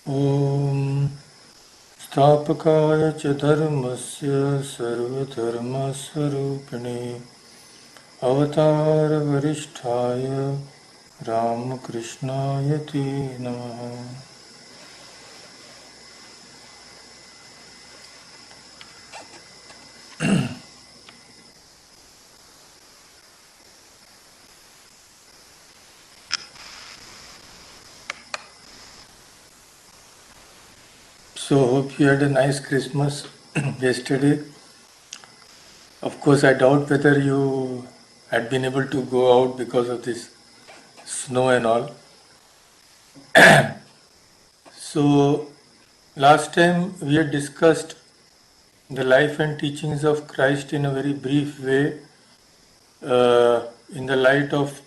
ॐ स्थापकाय च धर्मस्य सर्वधर्मस्वरूपिणे अवतारवरिष्ठाय रामकृष्णाय ते नमः। So hope you had a nice Christmas yesterday. Of course, I doubt whether you had been able to go out because of this snow and all. So last time we had discussed the life and teachings of Christ in a very brief way in the light of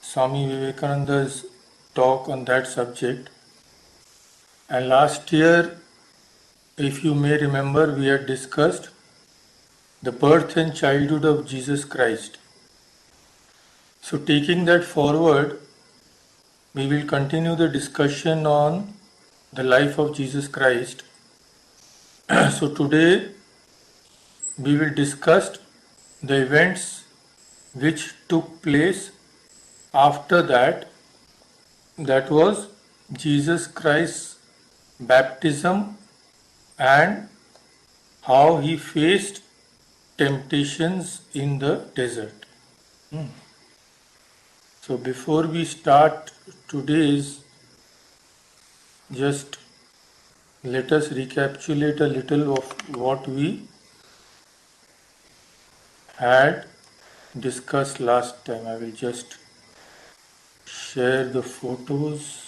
Swami Vivekananda's talk on that subject. And last year, if you may remember, we had discussed the birth and childhood of Jesus Christ. So taking that forward, we will continue the discussion on the life of Jesus Christ. So today we will discuss the events which took place after that, that was Jesus Christ's baptism and how he faced temptations in the desert. So before we start today's, just let us recapitulate a little of what we had discussed last time. I will just share the photos.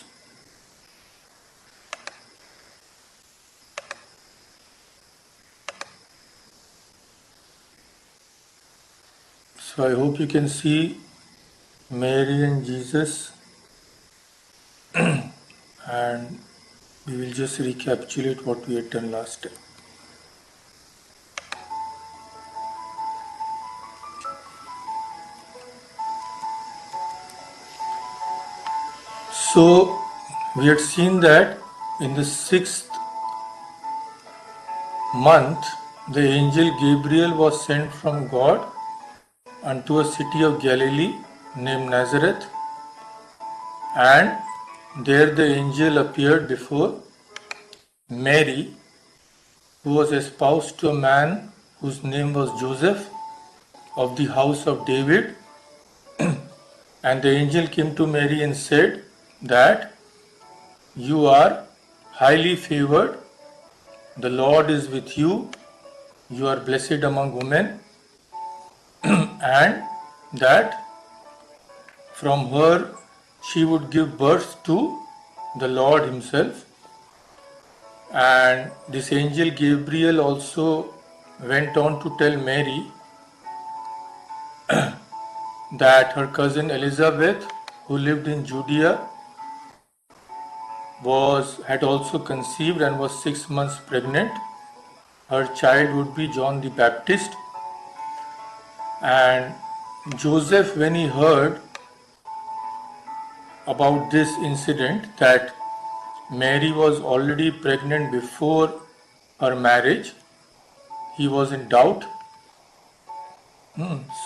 So I hope you can see Mary and Jesus, and we will just recapitulate what we had done last time. So we had seen that in the 6th month, the angel Gabriel was sent from God unto a city of Galilee named Nazareth, and there the angel appeared before Mary, who was espoused to a man whose name was Joseph of the house of David. And the angel came to Mary and said that you are highly favored, the Lord is with you, you are blessed among women, and that from her she would give birth to the Lord himself. And this angel Gabriel also went on to tell Mary that her cousin Elizabeth, who lived in Judea, had also conceived and was 6 months pregnant. Her child would be John the Baptist. And Joseph, when he heard about this incident, that Mary was already pregnant before her marriage, he was in doubt.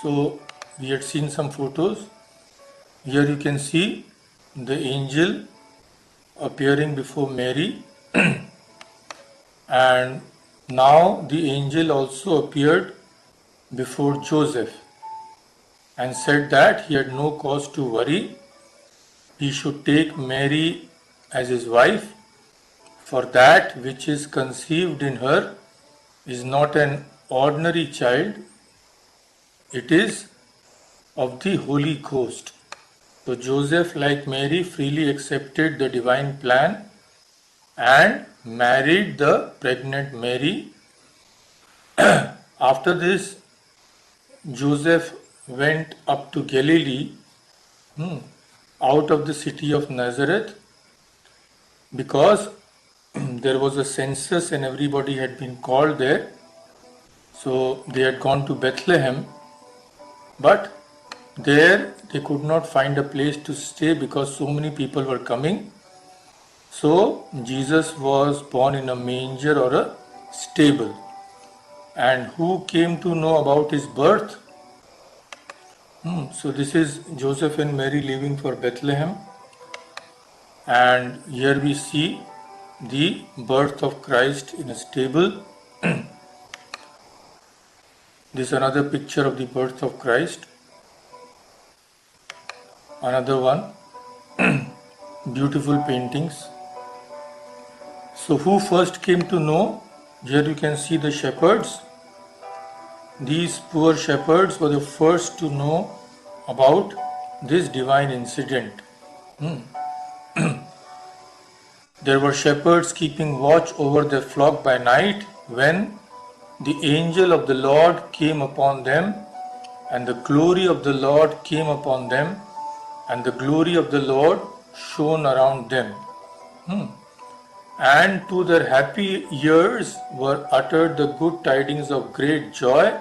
So we had seen some photos. Here you can see the angel appearing before Mary, and now the angel also appeared before Joseph and said that he had no cause to worry. He should take Mary as his wife, for that which is conceived in her is not an ordinary child, it is of the Holy Ghost. So Joseph, like Mary, freely accepted the divine plan and married the pregnant Mary. After this, Joseph went up to Galilee, out of the city of Nazareth, because there was a census and everybody had been called there. So they had gone to Bethlehem, but there they could not find a place to stay because so many people were coming. So Jesus was born in a manger or a stable. And who came to know about his birth? So this is Joseph and Mary leaving for Bethlehem. And here we see the birth of Christ in a stable. This is another picture of the birth of Christ. Another one. Beautiful paintings. So who first came to know? Here you can see the shepherds. These poor shepherds were the first to know about this divine incident. There were shepherds keeping watch over their flock by night when the angel of the Lord came upon them, and the glory of the Lord came upon them, and the glory of the Lord shone around them. And to their happy ears were uttered the good tidings of great joy,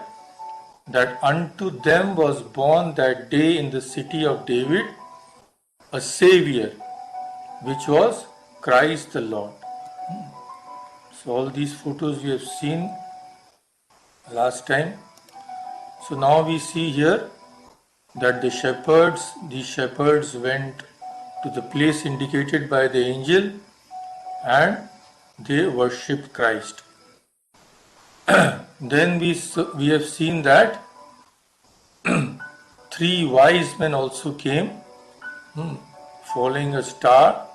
that unto them was born that day in the city of David a Savior, which was Christ the Lord. So all these photos we have seen last time. So now we see here that these shepherds went to the place indicated by the angel and they worshipped Christ. Then we have seen that three wise men also came, following a star.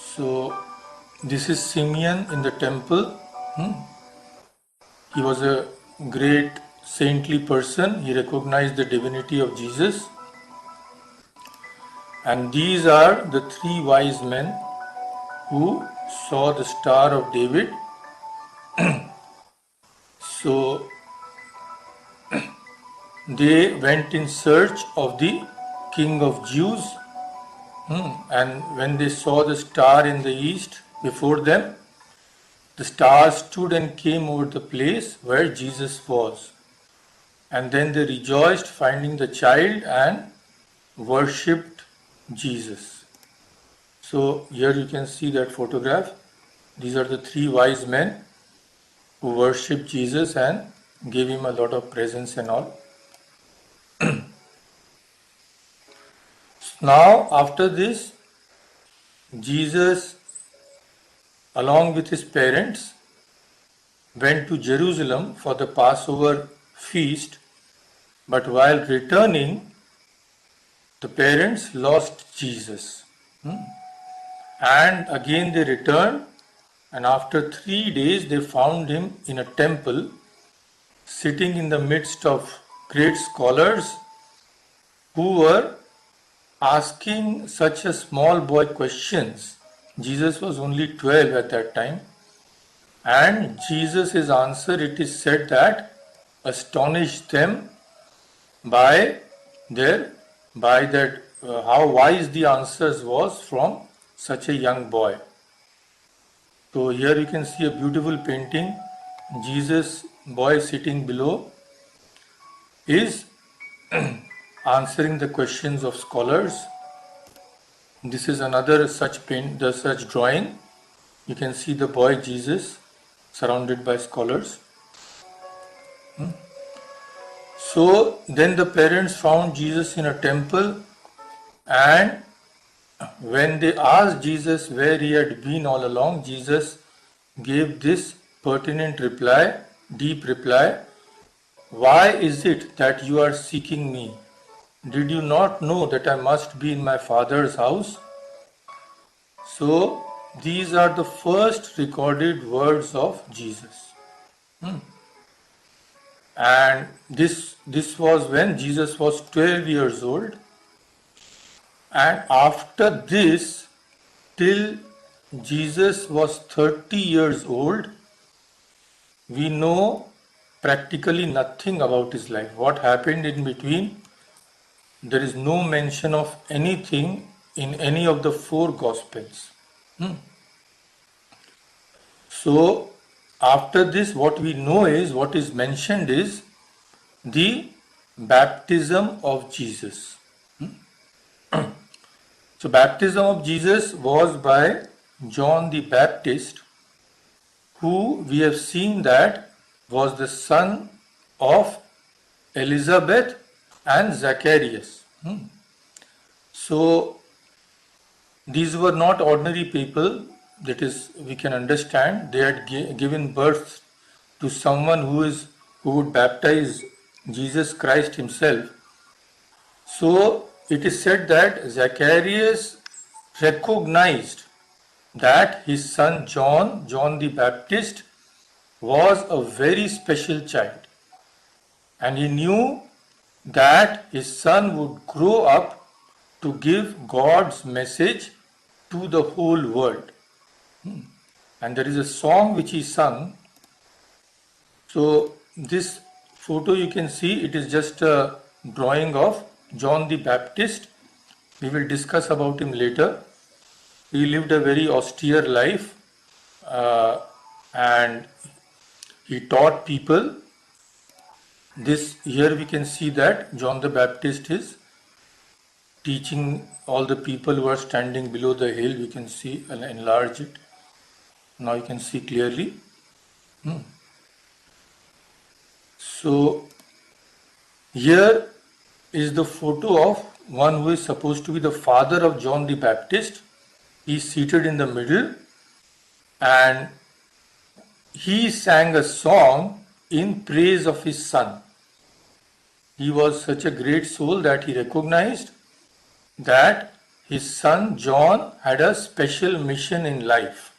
So this is Simeon in the temple. He was a great saintly person. He recognized the divinity of Jesus. And these are the three wise men who saw the Star of David. So they went in search of the King of Jews. And when they saw the star in the east before them, the star stood and came over the place where Jesus was. And then they rejoiced, finding the child, and worshipped Jesus. So here you can see that photograph. These are the three wise men who worshipped Jesus and gave him a lot of presents and all. Now after this, Jesus, along with his parents, went to Jerusalem for the Passover feast, but while returning, the parents lost Jesus. And again they returned, and after 3 days they found him in a temple, sitting in the midst of great scholars who were asking such a small boy questions. Jesus was only 12 at that time. And Jesus' answer, it is said that, astonished them by that how wise the answers was from such a young boy. So here you can see a beautiful painting. Jesus boy sitting below is answering the questions of scholars. This is another such drawing. You can see the boy Jesus surrounded by scholars. So then the parents found Jesus in a temple, and when they asked Jesus where he had been all along, Jesus gave this pertinent reply, deep reply. Why is it that you are seeking me? Did you not know that I must be in my Father's house? So these are the first recorded words of Jesus. And this was when Jesus was 12 years old. And after this, till Jesus was 30 years old, we know practically nothing about his life. What happened in between? There is no mention of anything in any of the four Gospels. So after this, what we know is, what is mentioned is the baptism of Jesus. So baptism of Jesus was by John the Baptist, who we have seen that was the son of Elizabeth and Zacharias. So these were not ordinary people, that is, we can understand. They had given birth to someone who would baptize Jesus Christ himself. So it is said that Zacharias recognized that his son John the Baptist, was a very special child, and he knew that his son would grow up to give God's message to the whole world. And there is a song which he sung. So this photo you can see, it is just a drawing of John the Baptist. We will discuss about him later. He lived a very austere life, and he taught people. This here we can see that John the Baptist is teaching all the people who are standing below the hill. We can see and enlarge it. Now you can see clearly. So here is the photo of one who is supposed to be the father of John the Baptist. He is seated in the middle, and he sang a song in praise of his son. He was such a great soul that he recognized that his son John had a special mission in life.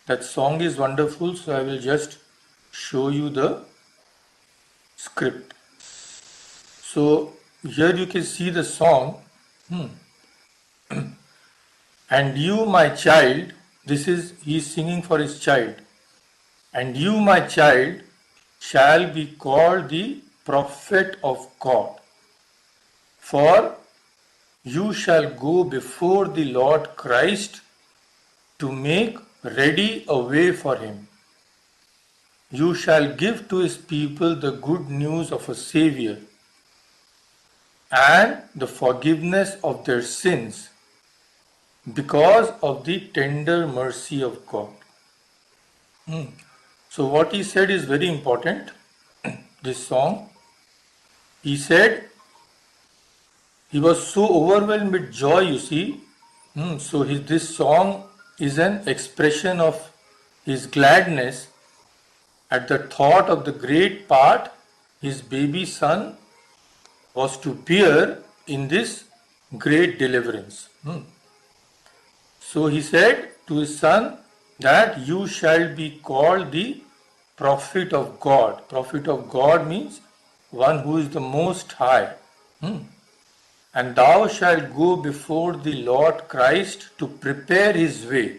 That song is wonderful, so I will just show you the script. So here you can see the song. And you, my child, he is singing for his child. And you, my child, shall be called the prophet of God. For you shall go before the Lord Christ to make ready a way for him. You shall give to his people the good news of a Savior and the forgiveness of their sins because of the tender mercy of God. So what he said is very important. This song, he said, he was so overwhelmed with joy, you see. So this song is an expression of his gladness at the thought of the great part his baby son was to bear in this great deliverance. So he said to his son that you shall be called the prophet of God. Prophet of God means one who is the most high. And thou shalt go before the Lord Christ to prepare his way.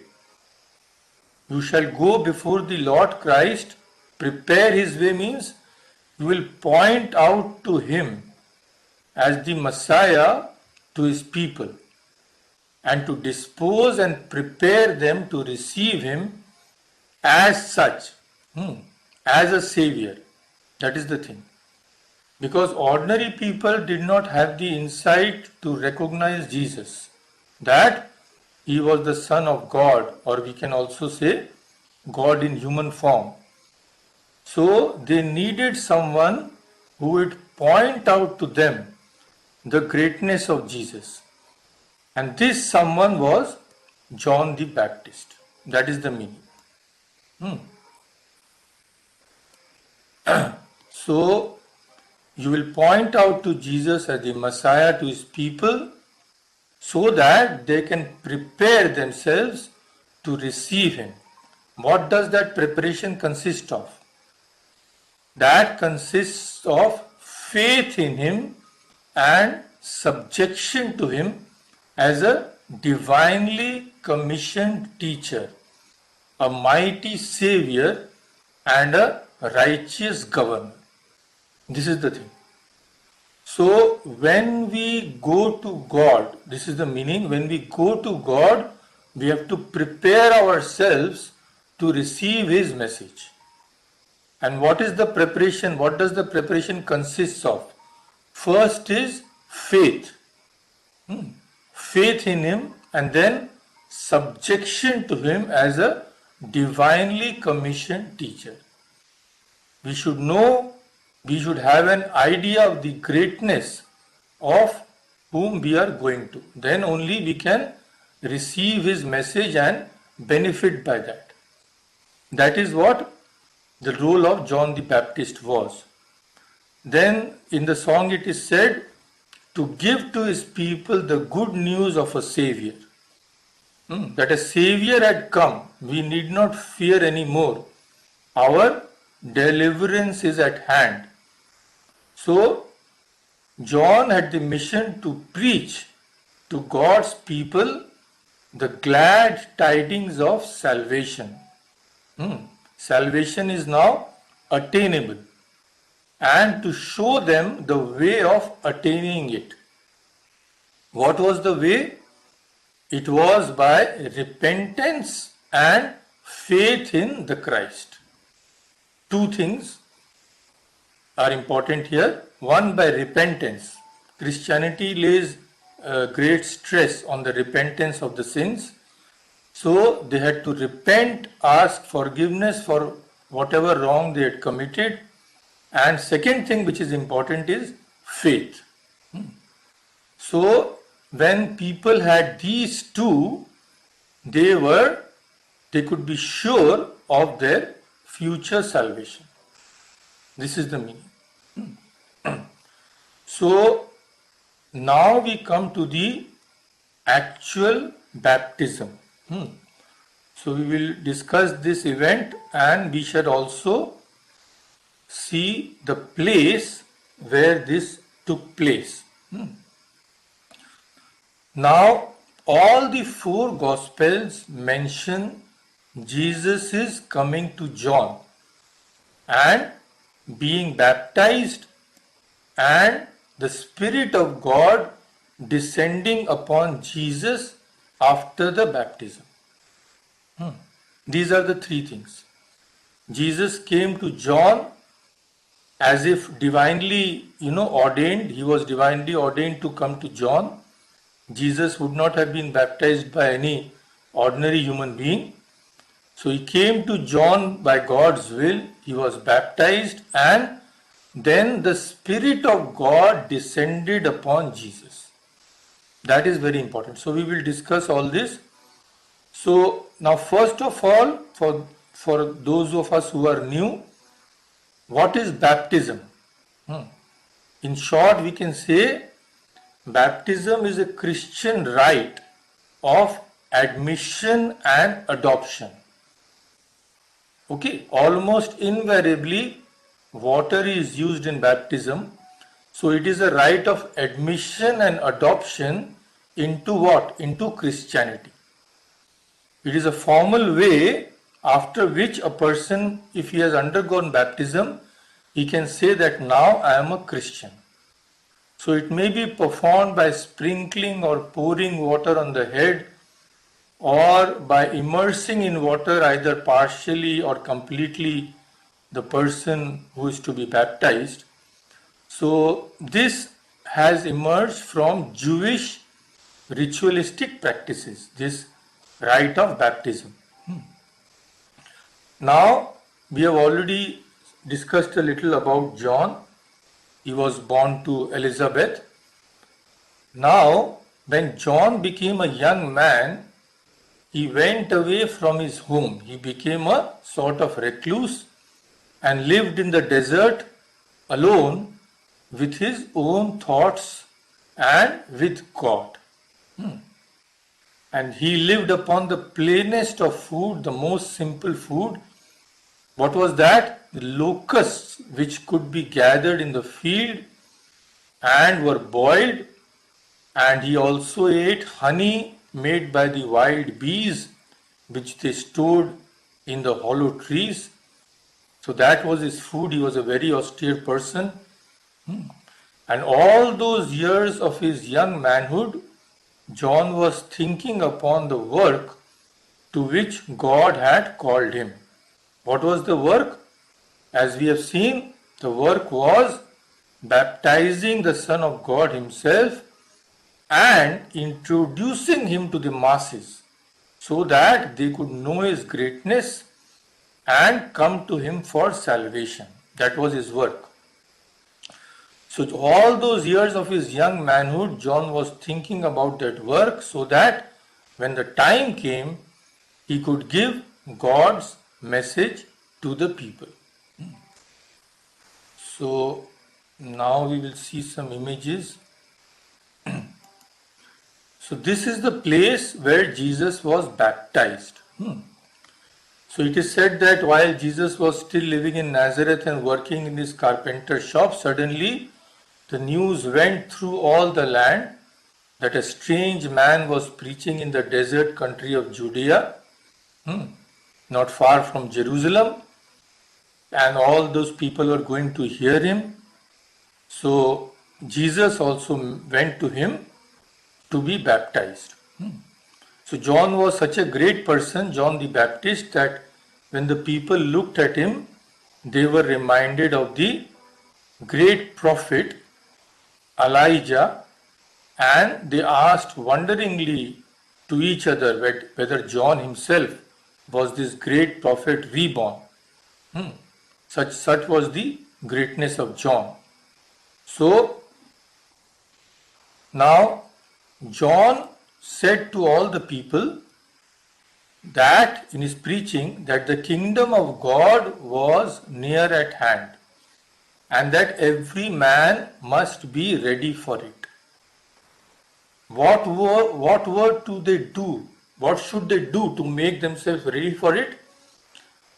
You shall go before the Lord Christ. Prepare his way means you will point out to him as the Messiah to his people, and to dispose and prepare them to receive him as such, as a savior. That is the thing. Because ordinary people did not have the insight to recognize Jesus, that he was the Son of God, or we can also say God in human form. So they needed someone who would point out to them the greatness of Jesus. And this someone was John the Baptist. That is the meaning. So you will point out to Jesus as the Messiah to his people so that they can prepare themselves to receive him. What does that preparation consist of? That consists of faith in him and subjection to him as a divinely commissioned teacher, a mighty savior, and a righteous governor. This is the thing. So when we go to God, this is the meaning, when we go to God, we have to prepare ourselves to receive his message. And what is the preparation? What does the preparation consist of? First is faith. faith in him, and then subjection to him as a divinely commissioned teacher. We should know, we should have an idea of the greatness of whom we are going to. Then only we can receive his message and benefit by that. That is what the role of John the Baptist was. Then in the song it is said, to give to his people the good news of a Savior. That a Savior had come. We need not fear anymore. Our deliverance is at hand. So, John had the mission to preach to God's people the glad tidings of salvation. Salvation is now attainable, and to show them the way of attaining it. What was the way? It was by repentance and faith in the Christ. Two things are important here. One, by repentance. Christianity lays great stress on the repentance of the sins. So they had to repent, ask forgiveness for whatever wrong they had committed. And second thing which is important is faith. So when people had these two, they could be sure of their future salvation. This is the meaning. So now we come to the actual baptism. So we will discuss this event, and we shall also see the place where this took place. Now all the four Gospels mention Jesus is coming to John and being baptized, and the Spirit of God descending upon Jesus after the baptism. These are the three things. Jesus came to John as if divinely, ordained. He was divinely ordained to come to John. Jesus would not have been baptized by any ordinary human being. So he came to John by God's will. He was baptized, and then the Spirit of God descended upon Jesus. That is very important. So we will discuss all this. So now first of all, for those of us who are new, what is baptism? In short, we can say baptism is a Christian rite of admission and adoption. Okay, almost invariably water is used in baptism. So it is a rite of admission and adoption into what? Into Christianity. It is a formal way after which a person, if he has undergone baptism, he can say that now I am a Christian. So it may be performed by sprinkling or pouring water on the head, or by immersing in water either partially or completely the person who is to be baptized. So this has emerged from Jewish ritualistic practices, this rite of baptism. Now we have already discussed a little about John. He was born to Elizabeth. Now when John became a young man, he went away from his home. He became a sort of recluse and lived in the desert alone with his own thoughts and with God. And he lived upon the plainest of food, the most simple food. What was that? The locusts which could be gathered in the field and were boiled. And he also ate honey made by the wild bees, which they stored in the hollow trees. So that was his food. He was a very austere person. And all those years of his young manhood, John was thinking upon the work to which God had called him. What was the work? As we have seen, the work was baptizing the Son of God himself and introducing him to the masses so that they could know his greatness and come to him for salvation. That was his work. So all those years of his young manhood, John was thinking about that work so that when the time came, he could give God's message to the people. So now we will see some images. So this is the place where Jesus was baptized. So it is said that while Jesus was still living in Nazareth and working in his carpenter shop, suddenly the news went through all the land that a strange man was preaching in the desert country of Judea, not far from Jerusalem, and all those people were going to hear him. So Jesus also went to him to be baptized. So John was such a great person, John the Baptist, that when the people looked at him, they were reminded of the great prophet Elijah, and they asked wonderingly to each other whether John himself was this great prophet reborn. Such was the greatness of John. So now John said to all the people that in his preaching that the kingdom of God was near at hand and that every man must be ready for it. What were to they do? What should they do to make themselves ready for it?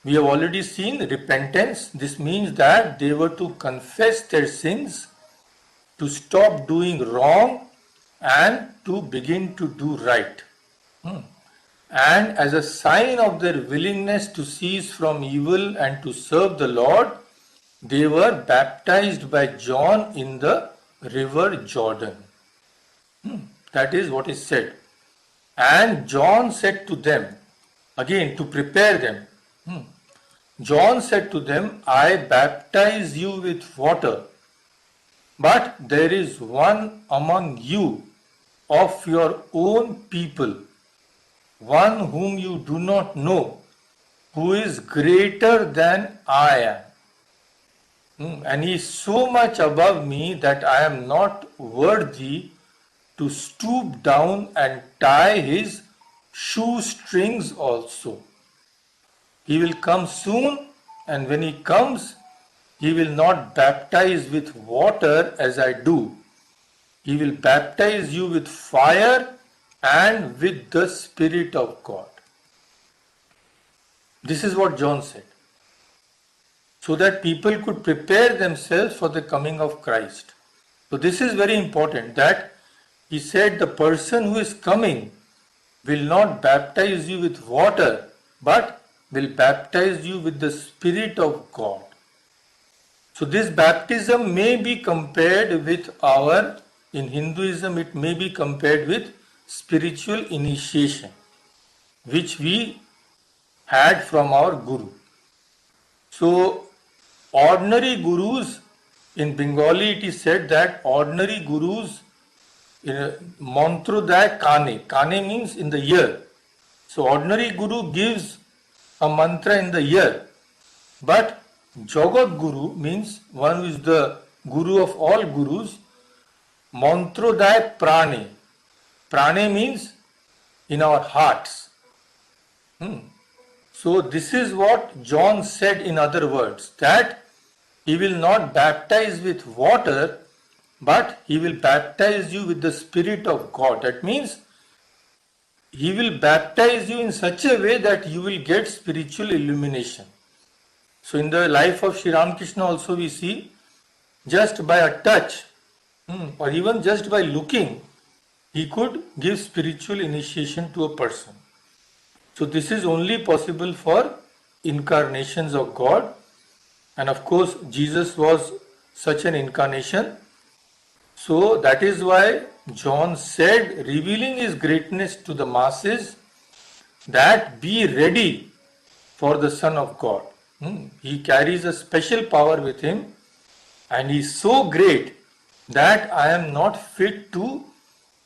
We have already seen repentance. This means that they were to confess their sins, to stop doing wrong and to begin to do right. And as a sign of their willingness to cease from evil and to serve the Lord, they were baptized by John in the river Jordan. That is what is said. And John said to them, again to prepare them, John said to them, I baptize you with water, but there is one among you of your own people, one whom you do not know, who is greater than I am. And he is so much above me that I am not worthy to stoop down and tie his shoestrings also. He will come soon, and when he comes, he will not baptize with water as I do. He will baptize you with fire and with the Spirit of God. This is what John said. So that people could prepare themselves for the coming of Christ. So this is very important, that he said the person who is coming will not baptize you with water, but will baptize you with the Spirit of God. So this baptism may be compared with in Hinduism it may be compared with spiritual initiation, which we had from our Guru. So ordinary gurus, in Bengali it is said that ordinary gurus Mantrodaya Kane means in the ear. So ordinary guru gives a mantra in the ear, but Jagat Guru means one who is the guru of all gurus. Mantrodaya Prane. Prane means in our hearts. So this is what John said in other words, that he will not baptize with water, but he will baptize you with the Spirit of God. That means he will baptize you in such a way that you will get spiritual illumination. So in the life of Sri Ramakrishna also we see, just by a touch or even just by looking, he could give spiritual initiation to a person. So this is only possible for incarnations of God, and of course Jesus was such an incarnation. So that is why John said, revealing his greatness to the masses, that be ready for the Son of God. He carries a special power with him, and he is so great that I am not fit to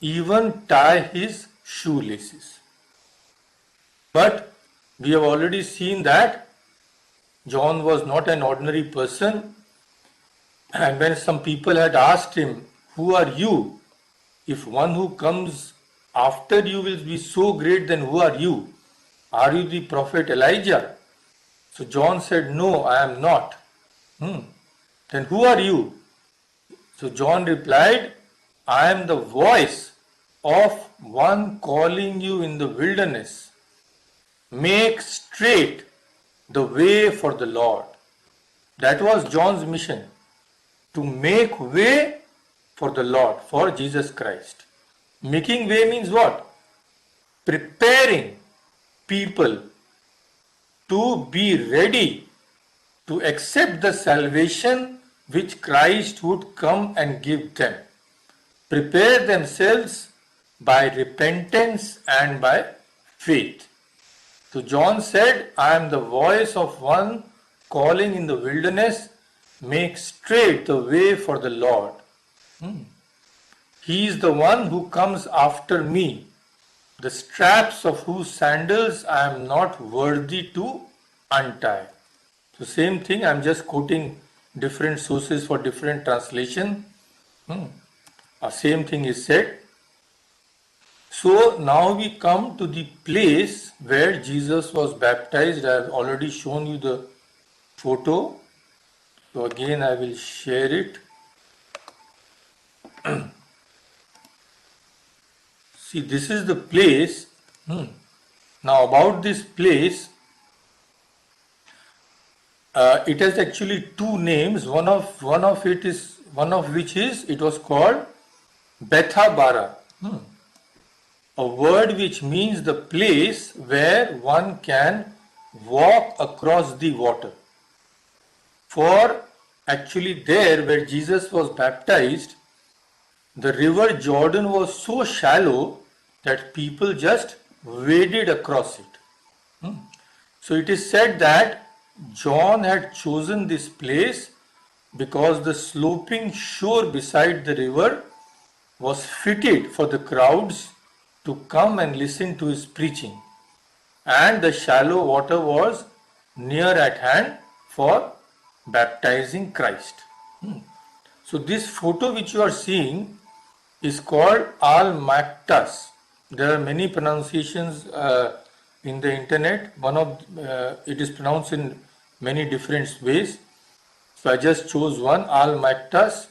even tie his shoelaces. But we have already seen that John was not an ordinary person, and when some people had asked him, "Who are you? If one who comes after you will be so great, then who are you? Are you the prophet Elijah?" So John said, "No, I am not." Then who are you? So John replied, "I am the voice of one calling you in the wilderness. Make straight the way for the Lord." That was John's mission, to make way for the Lord, for Jesus Christ. Making way means what? Preparing people to be ready to accept the salvation which Christ would come and give them. Prepare themselves by repentance and by faith. So John said, "I am the voice of one calling in the wilderness, make straight the way for the Lord. He is the one who comes after me, the straps of whose sandals I am not worthy to untie." So same thing, I am just quoting different sources for different translation. Same thing is said. So now we come to the place where Jesus was baptized. I have already shown you the photo. So again I will share it. See, this is the place. Now about this place, it has actually two names. One of which is, it was called Bethabara, a word which means the place where one can walk across the water. For actually there where Jesus was baptized, the river Jordan was so shallow that people just waded across it. So it is said that John had chosen this place because the sloping shore beside the river was fitted for the crowds to come and listen to his preaching, and the shallow water was near at hand for baptizing Christ. So this photo which you are seeing is called Al-Maktas. There are many pronunciations in the internet. One of it is pronounced in many different ways. So I just chose one, Al-Maktas,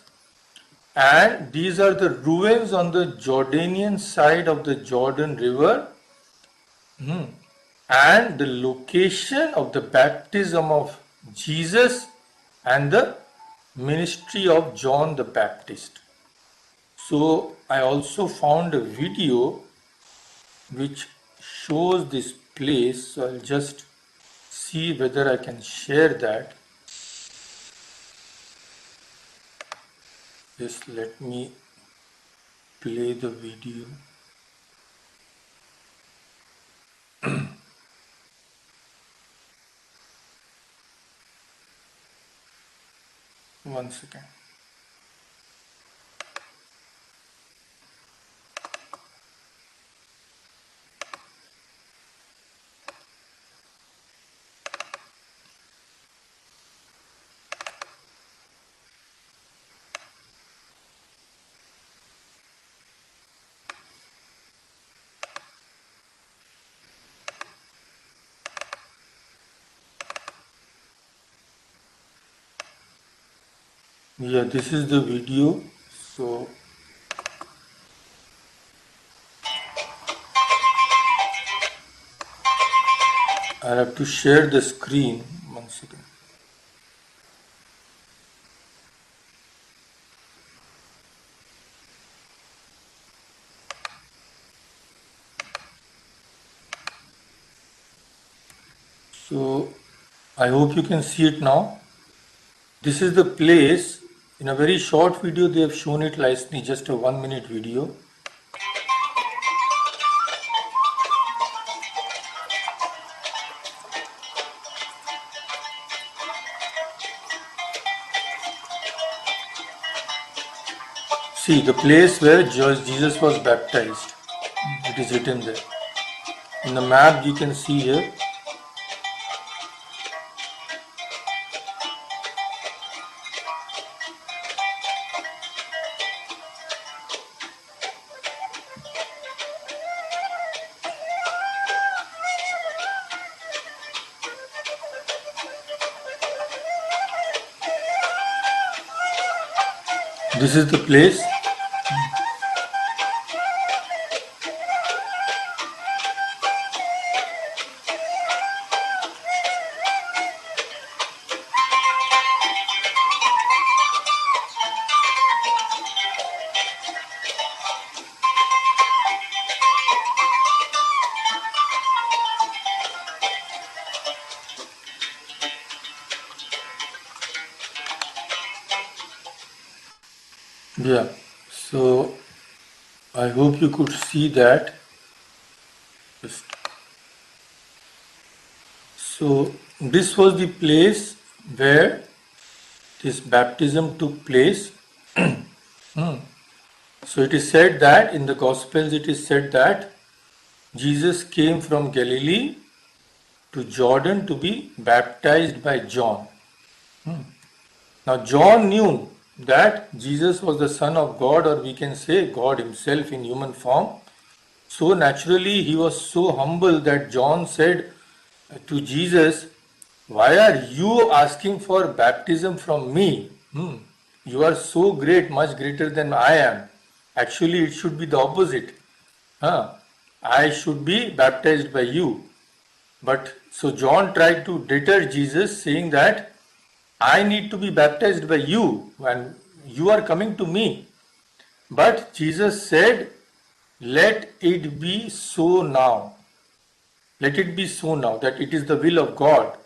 and these are the ruins on the Jordanian side of the Jordan River, and the location of the baptism of Jesus and the ministry of John the Baptist. So I also found a video which shows this place. So I'll just see whether I can share that. Just let me play the video. One second. Yeah, this is the video. So I have to share the screen. One second. So I hope you can see it now. This is the place. In a very short video they have shown it nicely, just a 1-minute video. See the place where Jesus was baptized. It is written there. In the map you can see here. This is the place. Yeah, so I hope you could see that. So this was the place where this baptism took place. So it is said that in the Gospels it is said that Jesus came from Galilee to Jordan to be baptized by John. Now John knew that Jesus was the Son of God, or we can say God himself in human form. So naturally he was so humble that John said to Jesus, "Why are you asking for baptism from me? You are so great, much greater than I am. Actually it should be the opposite. I should be baptized by you." But so John tried to deter Jesus, saying that I need to be baptized by you and you are coming to me. But Jesus said, "Let it be so now. Let it be so now that it is the will of God.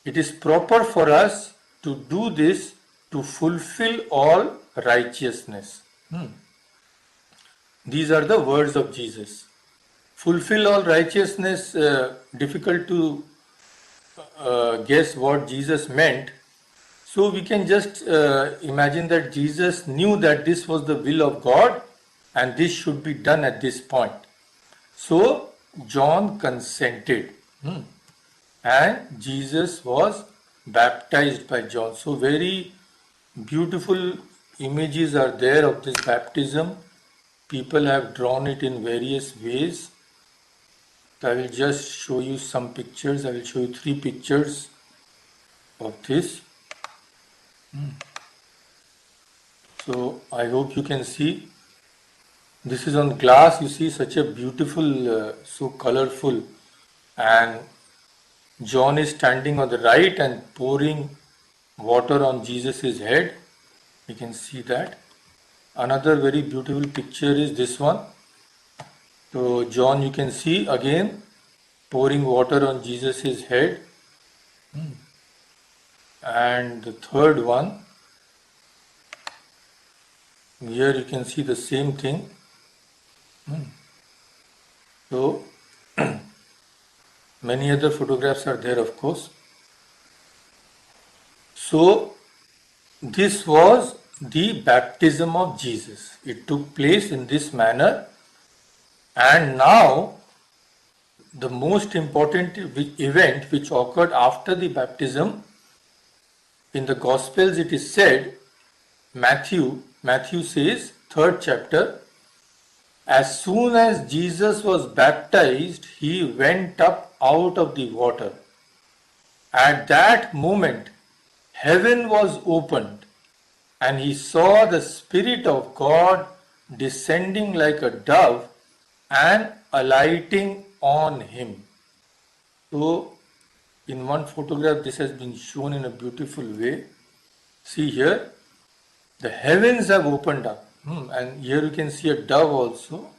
It is proper for us to do this to fulfill all righteousness." These are the words of Jesus. Fulfill all righteousness, difficult to guess what Jesus meant. So we can just imagine that Jesus knew that this was the will of God and this should be done at this point. So John consented and Jesus was baptized by John. So very beautiful images are there of this baptism. People have drawn it in various ways. I will just show you some pictures. I will show you 3 pictures of this. So I hope you can see. This is on glass. You see such a beautiful, so colorful, and John is standing on the right and pouring water on Jesus' head. You can see that. Another very beautiful picture is this one. So John, you can see again pouring water on Jesus' head. And the third one, here you can see the same thing. So many other photographs are there, of course. So this was the baptism of Jesus. It took place in this manner, and now the most important event which occurred after the baptism, in the Gospels it is said, Matthew says, 3rd chapter, as soon as Jesus was baptized, he went up out of the water. At that moment, heaven was opened, and he saw the Spirit of God descending like a dove and alighting on him. So, in one photograph, this has been shown in a beautiful way. See here, the heavens have opened up, and here you can see a dove also.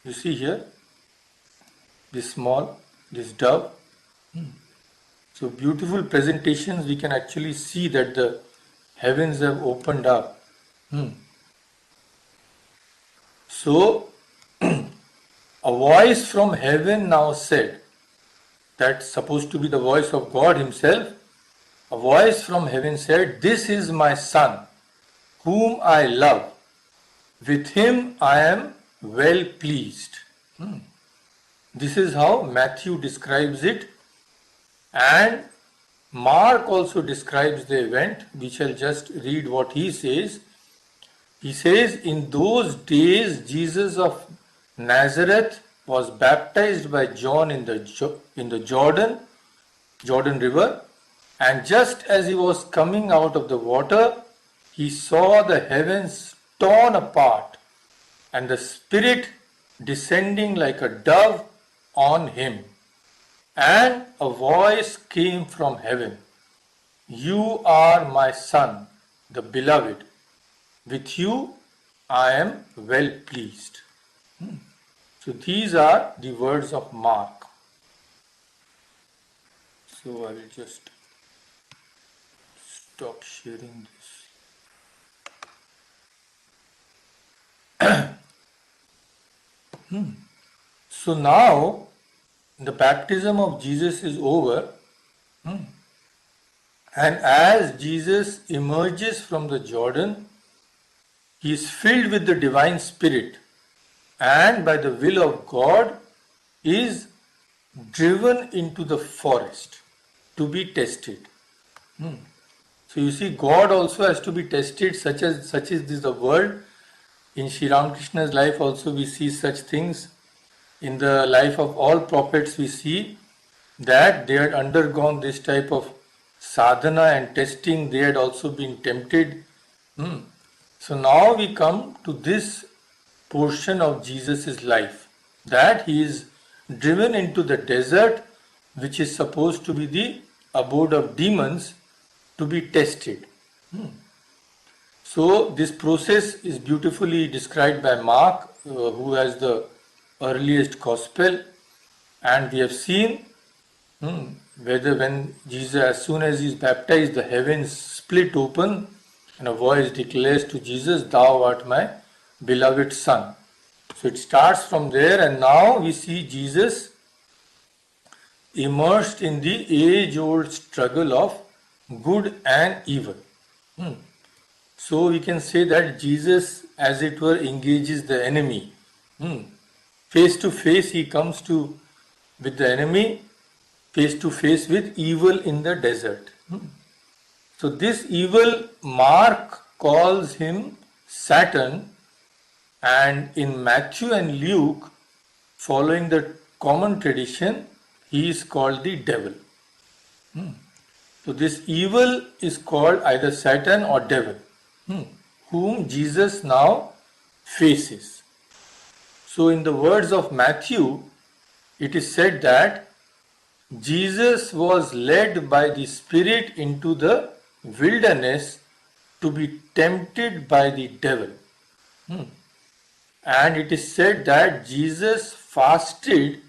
You see here, this dove. So beautiful presentations, we can actually see that the heavens have opened up. So a voice from heaven now said, that's supposed to be the voice of God himself. A voice from heaven said, "This is my son, whom I love, With him I am well pleased. This is how Matthew describes it, and Mark also describes the event. We shall just read what he says. He says, in those days Jesus of Nazareth was baptized by John in the Jordan River, and just as he was coming out of the water, he saw the heavens torn apart and the Spirit descending like a dove on him. And a voice came from heaven, "You are my Son, the Beloved. With you I am well pleased." So these are the words of Mark. So I will just stop sharing this. So now the baptism of Jesus is over, and as Jesus emerges from the Jordan, he is filled with the divine Spirit, and by the will of God is driven into the forest to be tested. So you see, God also has to be tested, such is this the world. In Sri Ramakrishna's life also we see such things. In the life of all prophets we see that they had undergone this type of sadhana and testing. They had also been tempted. So now we come to this portion of Jesus' life, that he is driven into the desert, which is supposed to be the abode of demons, to be tested. So this process is beautifully described by Mark, who has the earliest gospel, and we have seen whether when Jesus, as soon as he is baptized, the heavens split open and a voice declares to Jesus, "Thou art my beloved Son." So it starts from there, and now we see Jesus immersed in the age-old struggle of good and evil. So we can say that Jesus, as it were, engages the enemy. Face to face he comes with the enemy, face to face with evil in the desert. So this evil, Mark calls him Satan, and in Matthew and Luke, following the common tradition, he is called the devil. So this evil is called either Satan or devil, whom Jesus now faces. So in the words of Matthew, it is said that Jesus was led by the Spirit into the wilderness to be tempted by the devil. And it is said that Jesus fasted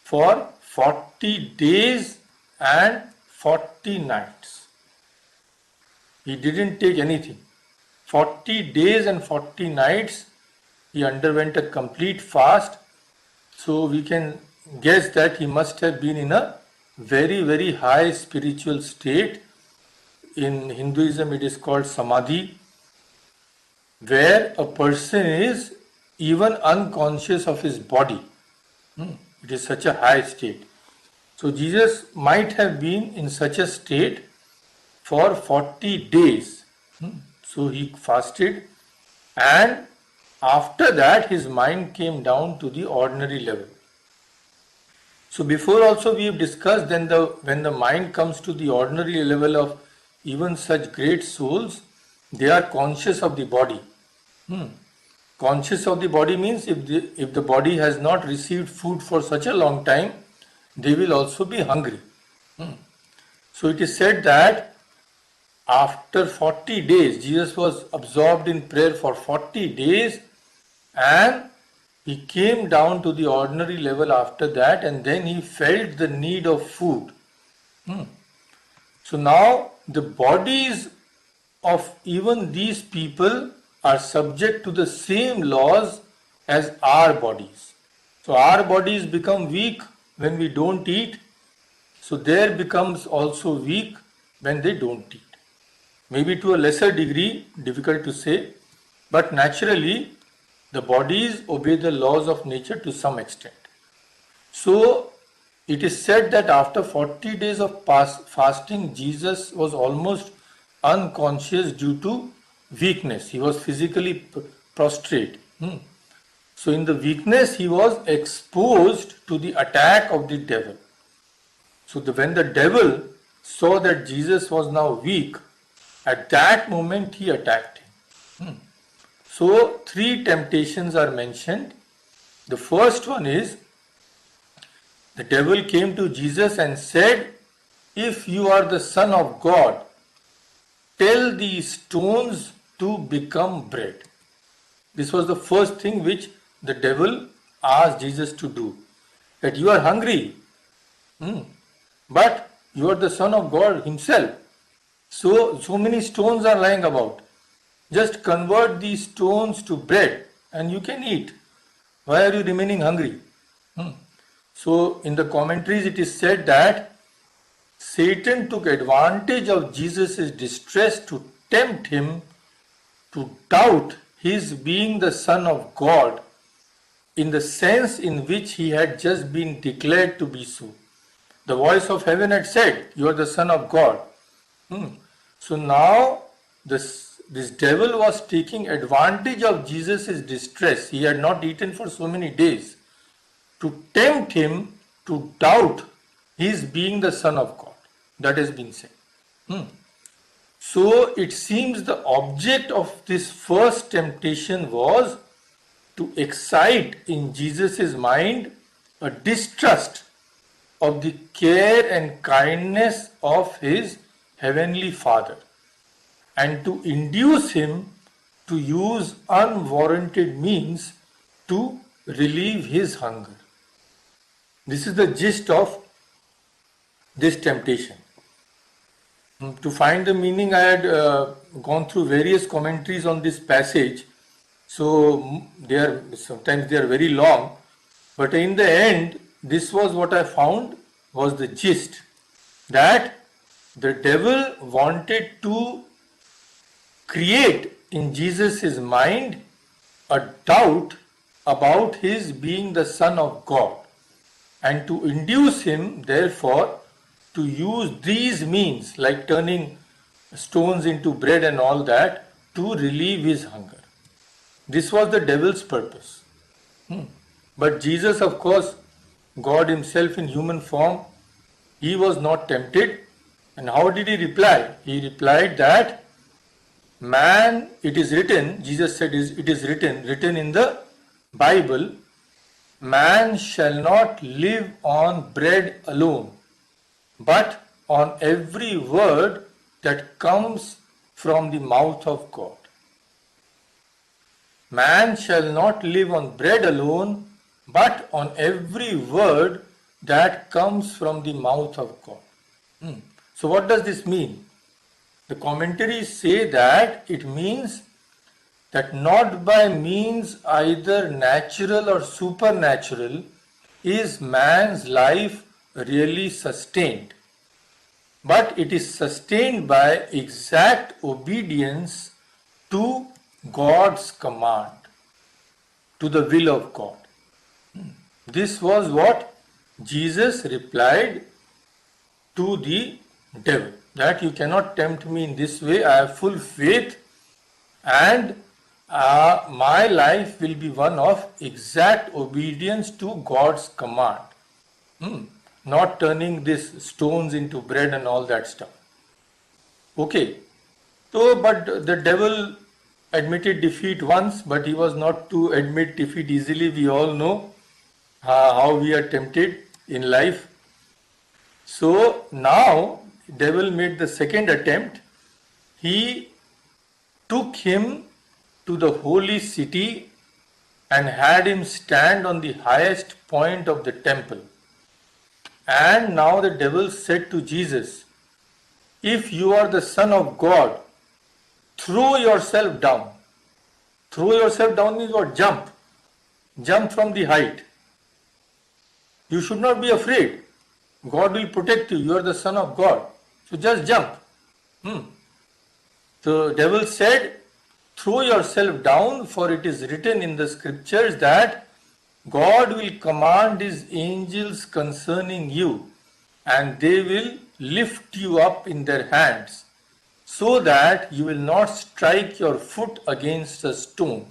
for 40 days and 40 nights. He didn't take anything. 40 days and 40 nights he underwent a complete fast. So we can guess that he must have been in a very, very high spiritual state. In Hinduism it is called samadhi, where a person is even unconscious of his body. It is such a high state. So Jesus might have been in such a state for 40 days. So he fasted, and after that his mind came down to the ordinary level. So before also we have discussed, when the mind comes to the ordinary level of even such great souls, they are conscious of the body. Conscious of the body means if the body has not received food for such a long time, they will also be hungry. So it is said that after 40 days, Jesus was absorbed in prayer for 40 days, and he came down to the ordinary level after that, and then he felt the need of food. So now the bodies of even these people are subject to the same laws as our bodies. So our bodies become weak when we don't eat. So their becomes also weak when they don't eat. Maybe to a lesser degree, difficult to say, but naturally The bodies obey the laws of nature to some extent. So it is said that after 40 days of fasting, Jesus was almost unconscious due to weakness. He was physically prostrate. So in the weakness, he was exposed to the attack of the devil. So when the devil saw that Jesus was now weak, at that moment he attacked him. So three temptations are mentioned. The first one is, the devil came to Jesus and said, "If you are the Son of God, tell these stones to become bread." This was the first thing which the devil asked Jesus to do. That you are hungry, but you are the Son of God himself. So many stones are lying about. Just convert these stones to bread and you can eat. Why are you remaining hungry? So in the commentaries it is said that Satan took advantage of Jesus' distress to tempt him to doubt his being the Son of God in the sense in which he had just been declared to be so. The voice of heaven had said, "You are the Son of God." So now this devil was taking advantage of Jesus' distress. He had not eaten for so many days, to tempt him to doubt his being the Son of God. That has been said. So it seems the object of this first temptation was to excite in Jesus' mind a distrust of the care and kindness of his heavenly Father, and to induce him to use unwarranted means to relieve his hunger. This is the gist of this temptation. To find the meaning, I had gone through various commentaries on this passage. So sometimes they are very long, but in the end, this was what I found was the gist, that the devil wanted to create in Jesus' mind a doubt about his being the Son of God, and to induce him therefore to use these means like turning stones into bread and all that to relieve his hunger. This was the devil's purpose. But Jesus, of course, God himself in human form, he was not tempted. And how did he reply? He replied that man, it is written, Jesus said it is written in the Bible, man shall not live on bread alone, but on every word that comes from the mouth of God. Man shall not live on bread alone, but on every word that comes from the mouth of God. So what does this mean? The commentaries say that it means that not by means either natural or supernatural is man's life really sustained, but it is sustained by exact obedience to God's command, to the will of God. This was what Jesus replied to the devil, that you cannot tempt me in this way. I have full faith, and my life will be one of exact obedience to God's command, not turning these stones into bread and all that stuff. Okay, so but the devil admitted defeat once, but he was not to admit defeat easily. We all know how we are tempted in life. So now devil made the second attempt. He took him to the holy city and had him stand on the highest point of the temple. And now the devil said to Jesus, "If you are the Son of God, throw yourself down." Throw yourself down means what? Jump. Jump from the height. You should not be afraid. God will protect you. You are the Son of God. So just jump. So devil said, throw yourself down, for it is written in the scriptures that God will command his angels concerning you, and they will lift you up in their hands, so that you will not strike your foot against a stone.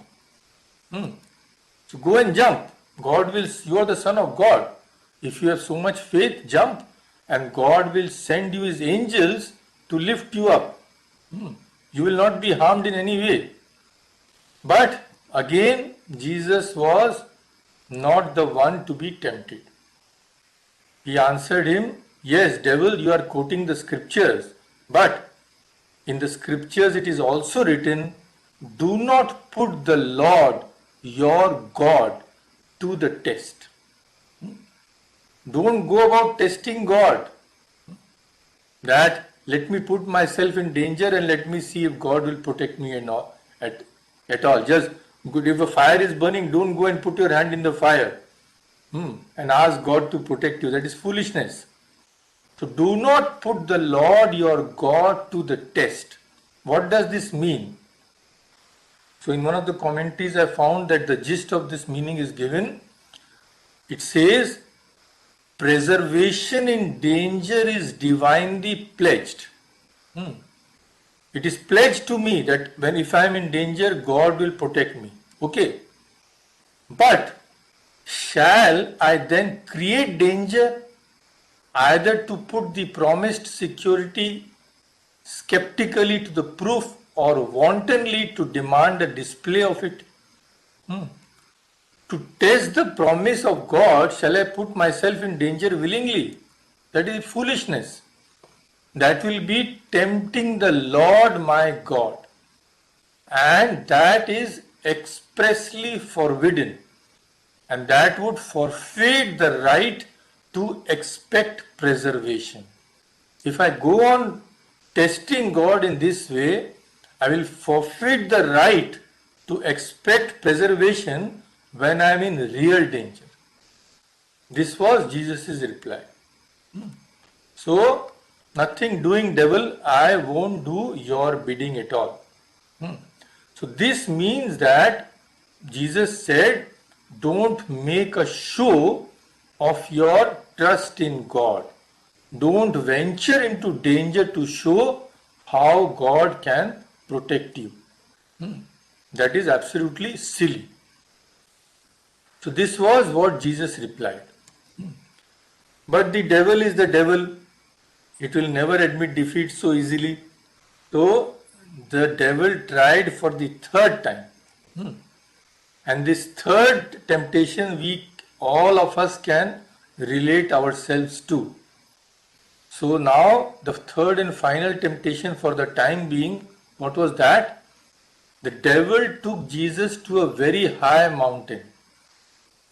So go and jump. God will, you are the son of God. If you have so much faith, jump, and God will send you his angels to lift you up. You will not be harmed in any way. But again, Jesus was not the one to be tempted. He answered him, yes, devil, you are quoting the scriptures, but in the scriptures it is also written, do not put the Lord your God to the test. Don't go about testing God. That let me put myself in danger and let me see if God will protect me and all, at all. Just if a fire is burning, don't go and put your hand in the fire and ask God to protect you. That is foolishness. So do not put the Lord your God to the test. What does this mean? So in one of the commentaries I found that the gist of this meaning is given. It says, preservation in danger is divinely pledged. It is pledged to me that when if I am in danger, God will protect me. Okay. But shall I then create danger either to put the promised security skeptically to the proof or wantonly to demand a display of it? To test the promise of God, shall I put myself in danger willingly? That is foolishness. That will be tempting the Lord my God. And that is expressly forbidden. And that would forfeit the right to expect preservation. If I go on testing God in this way, I will forfeit the right to expect preservation when I am in real danger. This was Jesus' reply. So, nothing doing, devil, I won't do your bidding at all. So, this means that Jesus said, don't make a show of your trust in God. Don't venture into danger to show how God can protect you. That is absolutely silly. So this was what Jesus replied. But the devil is the devil. It will never admit defeat so easily. So the devil tried for the third time. And this third temptation all of us can relate ourselves to. So now the third and final temptation for the time being, what was that? The devil took Jesus to a very high mountain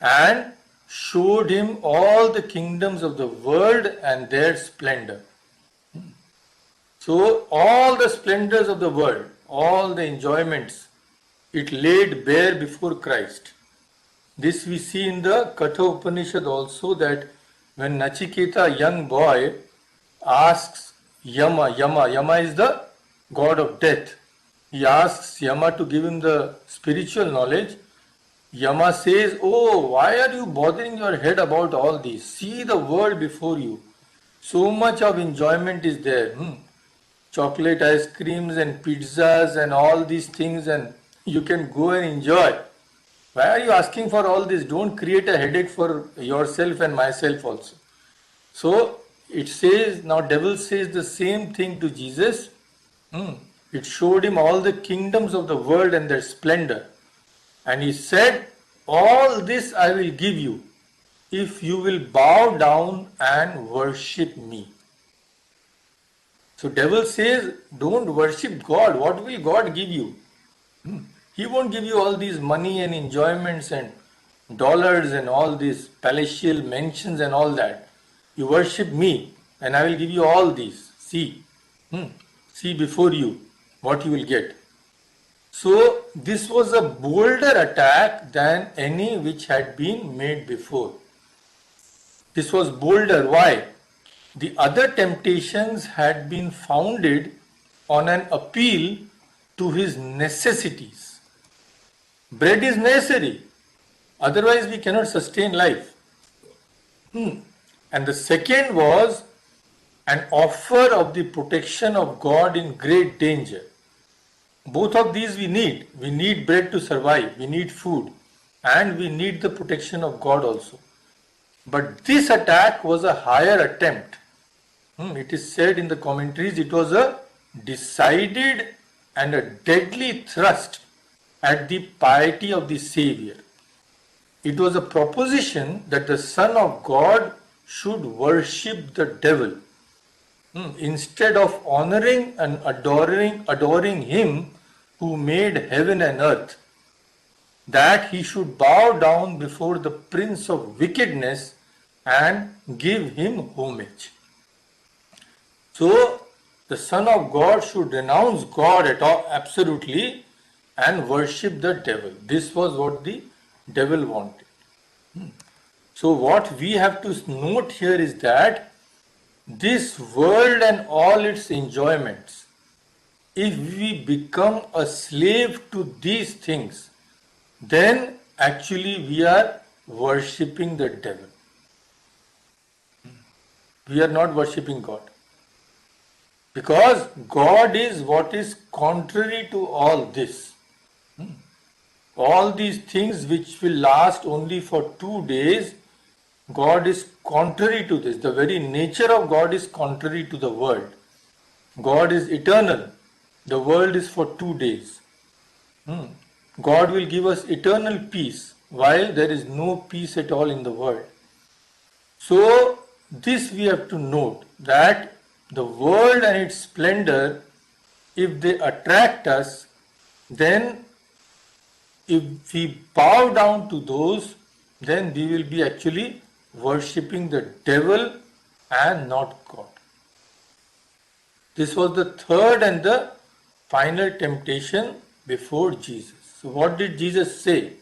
and showed him all the kingdoms of the world and their splendor. So all the splendors of the world, all the enjoyments, it laid bare before Christ. This we see in the Katha Upanishad also, that when Nachiketa, a young boy, asks Yama is the god of death. He asks Yama to give him the spiritual knowledge. Yama says, oh, why are you bothering your head about all this? See the world before you. So much of enjoyment is there. Chocolate ice creams and pizzas and all these things, and you can go and enjoy. Why are you asking for all this? Don't create a headache for yourself and myself also. So it says, now devil says the same thing to Jesus. It showed him all the kingdoms of the world and their splendor. And he said, all this I will give you if you will bow down and worship me. So devil says, don't worship God. What will God give you? He won't give you all these money and enjoyments and dollars and all these palatial mansions and all that. You worship me and I will give you all these. See before you what you will get. So this was a bolder attack than any which had been made before. This was bolder. Why? The other temptations had been founded on an appeal to his necessities. Bread is necessary, otherwise we cannot sustain life. And the second was an offer of the protection of God in great danger. Both of these we need. We need bread to survive, we need food, and we need the protection of God also. But this attack was a higher attempt. It is said in the commentaries it was a decided and a deadly thrust at the piety of the Savior. It was a proposition that the Son of God should worship the devil instead of honoring and adoring him who made heaven and earth, that he should bow down before the prince of wickedness and give him homage. So the Son of God should renounce God at all, absolutely, and worship the devil. This was what the devil wanted. So what we have to note here is that this world and all its enjoyments, if we become a slave to these things, then actually we are worshipping the devil. We are not worshipping God. Because God is what is contrary to all this. All these things which will last only for 2 days, God is contrary to this. The very nature of God is contrary to the world. God is eternal. The world is for 2 days. God will give us eternal peace, while there is no peace at all in the world. So this we have to note, that the world and its splendor, if they attract us, then if we bow down to those, then we will be actually worshipping the devil and not God. This was the third and the final temptation before Jesus. So what did Jesus say?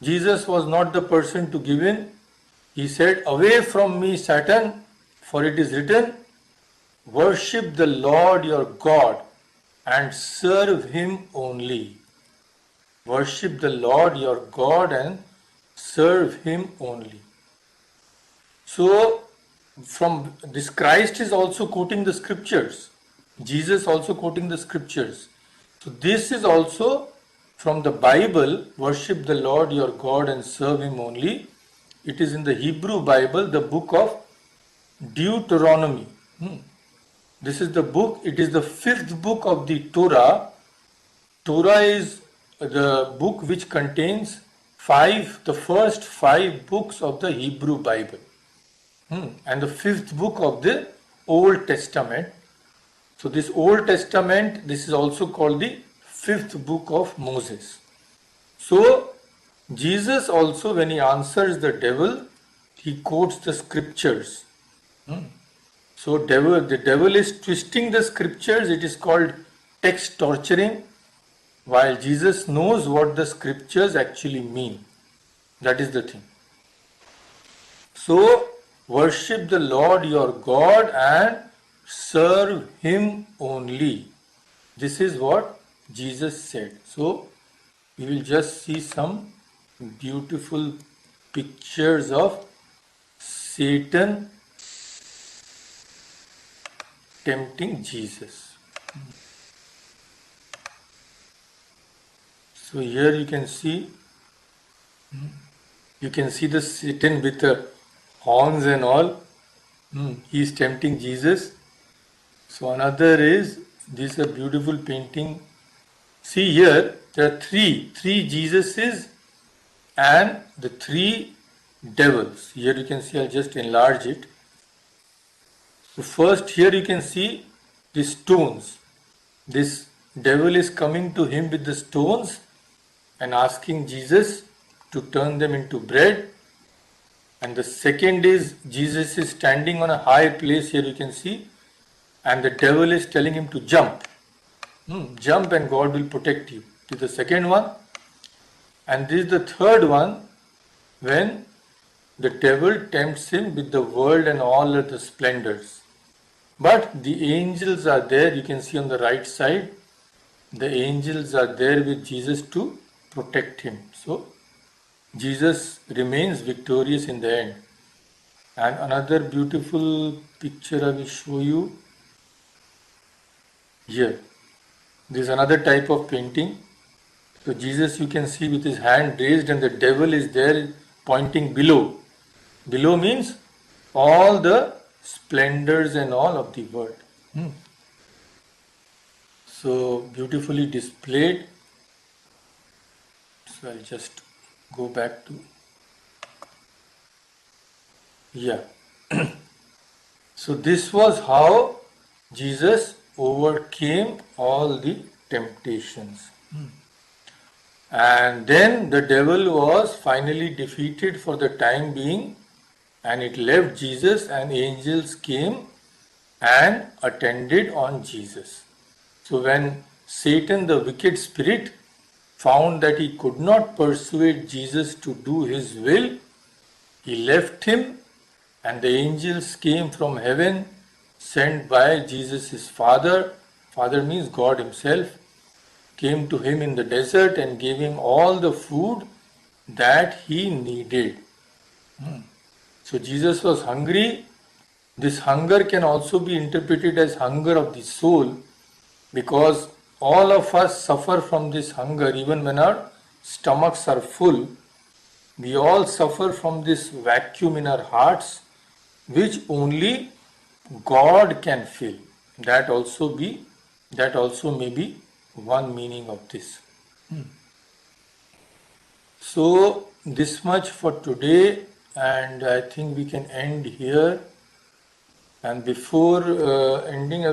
Jesus was not the person to give in. He said, "Away from me, Satan, for it is written, worship the Lord your God and serve him only." Worship the Lord your God and serve him only. So from this, Christ is also quoting the scriptures. Jesus also quoting the scriptures. So this is also from the Bible, worship the Lord your God and serve him only. It is in the Hebrew Bible, the book of Deuteronomy. This is the book, it is the 5th book of the Torah. Torah is the book which contains the first 5 books of the Hebrew Bible. And the 5th book of the Old Testament. So this Old Testament, this is also called the 5th book of Moses. So Jesus also, when he answers the devil, he quotes the scriptures. So the devil is twisting the scriptures. It is called text torturing, while Jesus knows what the scriptures actually mean. That is the thing. So worship the Lord your God and serve him only. This is what Jesus said. So we will just see some beautiful pictures of Satan tempting Jesus. So here you can see the Satan with the horns and all. He is tempting Jesus. So another is, this is a beautiful painting. See here, there are three Jesuses and the 3 devils. Here you can see, I'll just enlarge it. So first here you can see the stones. This devil is coming to him with the stones and asking Jesus to turn them into bread. And the second is, Jesus is standing on a high place, here you can see, and the devil is telling him to jump. Jump and God will protect you. This is the second one. And this is the third one, when the devil tempts him with the world and all of the splendors. But the angels are there, you can see on the right side, the angels are there with Jesus to protect him. So Jesus remains victorious in the end. And another beautiful picture I will show you here. This is another type of painting. So Jesus you can see with his hand raised and the devil is there pointing below. Below means all the splendors and all of the world. So beautifully displayed. So I'll just go back to, yeah. So this was how Jesus overcame all the temptations. And then the devil was finally defeated for the time being, and it left Jesus, and angels came and attended on Jesus. So when Satan, the wicked spirit, found that he could not persuade Jesus to do his will, he left him, and the angels came from heaven, sent by Jesus' Father. Father means God Himself, came to him in the desert and gave him all the food that he needed. So Jesus was hungry. This hunger can also be interpreted as hunger of the soul, because all of us suffer from this hunger even when our stomachs are full. We all suffer from this vacuum in our hearts which only God can fill. That also may be one meaning of this. So this much for today, and I think we can end here. And before ending,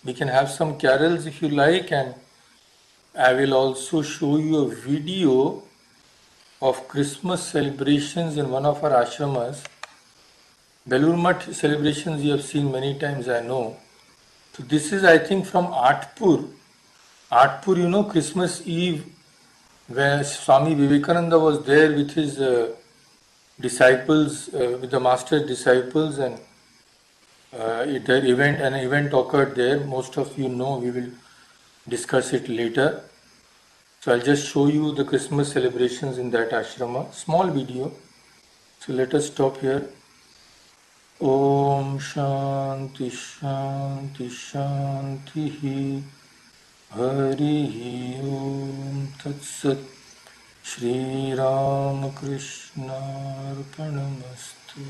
we can have some carols if you like, and I will also show you a video of Christmas celebrations in one of our ashramas. Belur Math celebrations you have seen many times, I know. So this is, I think, from Atpur. Atpur, you know, Christmas Eve, where Swami Vivekananda was there with his disciples, with the master's disciples, and an event occurred there. Most of you know, we will discuss it later. So I'll just show you the Christmas celebrations in that ashrama. Small video. So let us stop here. Om Shanti Shanti Shanti Hari Om Tat Sat Shri Ram Krishna Arpanamastu.